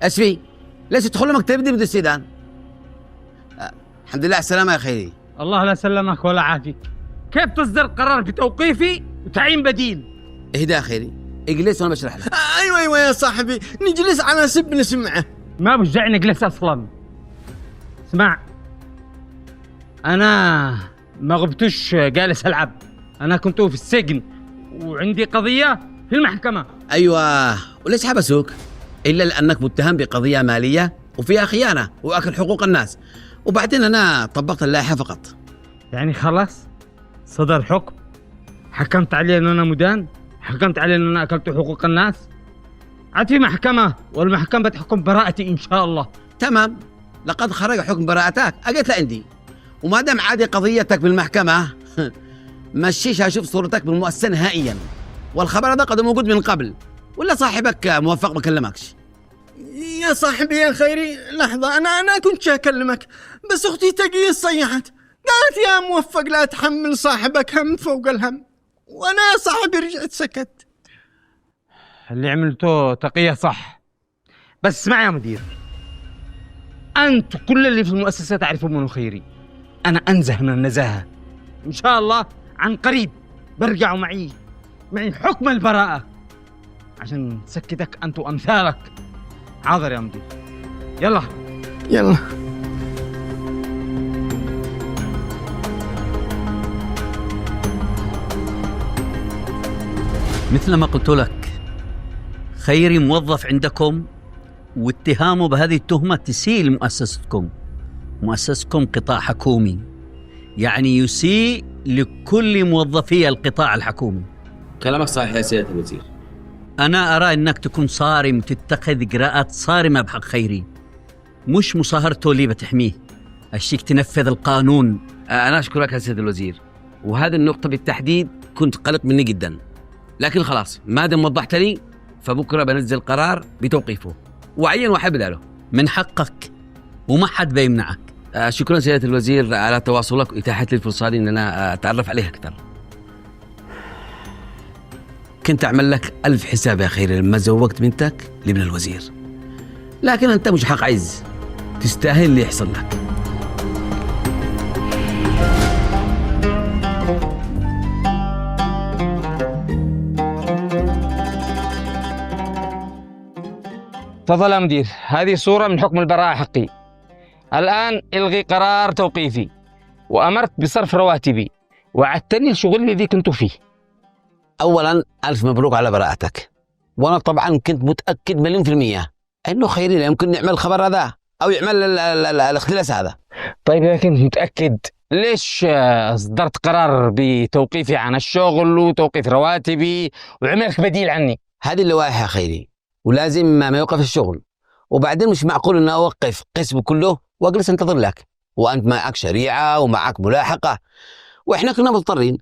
ايش في؟ ليش تدخل مكتبي بدون استئذان؟ الحمد لله على السلامة يا خيري. الله لا سلمك ولا عافيك. كيف تصدر قرار بتوقيفي وتعيين بديل؟ اهدى يا خيري، اجلس وانا بشرح لك. ايوه يا صاحبي، نجلس على سب نسمعه. ما بشجعني اجلس اصلا. اسمع، انا ما غبتش جالس العب، انا كنت في السجن وعندي قضية في المحكمة. ايوه، وليش حبسوك؟ الا لانك متهم بقضية مالية وفيها خيانة واكل حقوق الناس، وبعدين انا طبقت اللائحة فقط. يعني خلاص صدر حكم، حكمت علي ان انا مدان، حكمت علي ان انا اكلت حقوق الناس. عاد في محكمة والمحكمة بتحكم براءتي ان شاء الله. تمام، لقد خرج حكم براءتك، اجيت لعندي، وما دام عادي قضيتك بالمحكمة مشيش اشوف صورتك بالمؤسسة نهائيا، والخبر هذا قد موجود من قبل، ولا صاحبك موفق ما كلمكش؟ يا صاحبي يا خيري، لحظة، أنا كنت أكلمك، بس أختي تقي صيحت، قالت يا موفق لا تحمل صاحبك هم فوق الهم، وأنا يا صاحبي رجعت سكت. اللي عملته تقية صح، بس اسمع يا مدير، أنت كل اللي في المؤسسة تعرفون منه خيري، أنا أنزه من النزاهة. إن شاء الله عن قريب برجعوا معي حكم البراءة عشان تسكتك أنت وأمثالك. حاضر يا مدير، يلا. مثل ما قلت لك، خيري موظف عندكم، واتهامه بهذه التهمة تسيء لمؤسستكم. مؤسستكم قطاع حكومي، يعني يسيء لكل موظفي القطاع الحكومي. كلامك صحيح يا سيادة الوزير. أنا أرى أنك تكون صارم وتتخذ إجراءات صارمة بحق خيري، مش مصاهرته لي بتحميه. أشيك تنفذ القانون. أنا أشكرك يا سيادة الوزير، وهذه النقطة بالتحديد كنت قلق مني جدا، لكن خلاص ما دام وضحت لي فبكرة بنزل قرار بتوقيفه وعين واحد بداله. من حقك وما حد بيمنعك. شكرا سيادة الوزير على تواصلك وإتاحة لي الفرصة دي إن أنا أتعرف عليها أكثر. كنت أعمل لك 1000 حساب يا خيري لما زوجت بنتك لابن الوزير، لكن أنت مش حق عز، تستاهل اللي يحصل لك. تفضل يا مدير، هذه صورة من حكم البراءة حقي. الآن إلغي قرار توقيفي، وأمرت بصرف رواتبي، وعدتني الشغل الذي كنت فيه. أولا 1000 مبروك على براءتك، وأنا طبعا كنت متأكد 100% أنه خيري لا يمكن يعمل الخبر هذا أو يعمل الاختلاس هذا. طيب إذا كنت متأكد ليش أصدرت قرار بتوقيفي عن الشغل وتوقيف رواتبي وعملك بديل عني؟ هذه اللوائح يا خيري، ولازم ما يوقف الشغل، وبعدين مش معقول أن أوقف قسم كله وأجلس أنتظر لك، وأنت معك شريعة ومعك ملاحقة، وإحنا كنا مضطرين.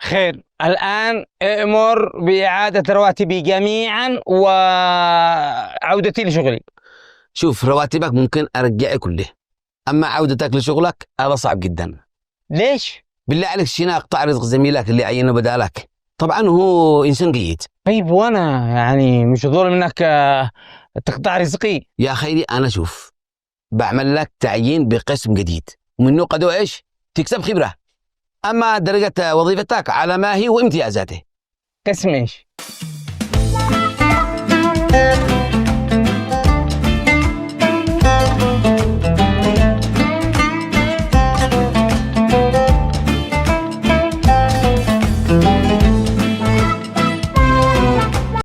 خير، الآن أمر بإعادة رواتبي جميعا وعودتي لشغلي. شوف، رواتبك ممكن أرجعي كله، أما عودتك لشغلك هذا صعب جدا. ليش؟ بالله عليك شينا اقطع رزق زميلك اللي عينه بدالك، طبعا هو إنسان جيد. طيب وأنا يعني مش ظلم إنك تقطع رزقي؟ يا خيري أنا شوف بعمل لك تعيين بقسم جديد، ومنه قدو إيش تكسب خبرة، أما درجة وظيفتك على ما هي وامتيازاته. قسم إيش؟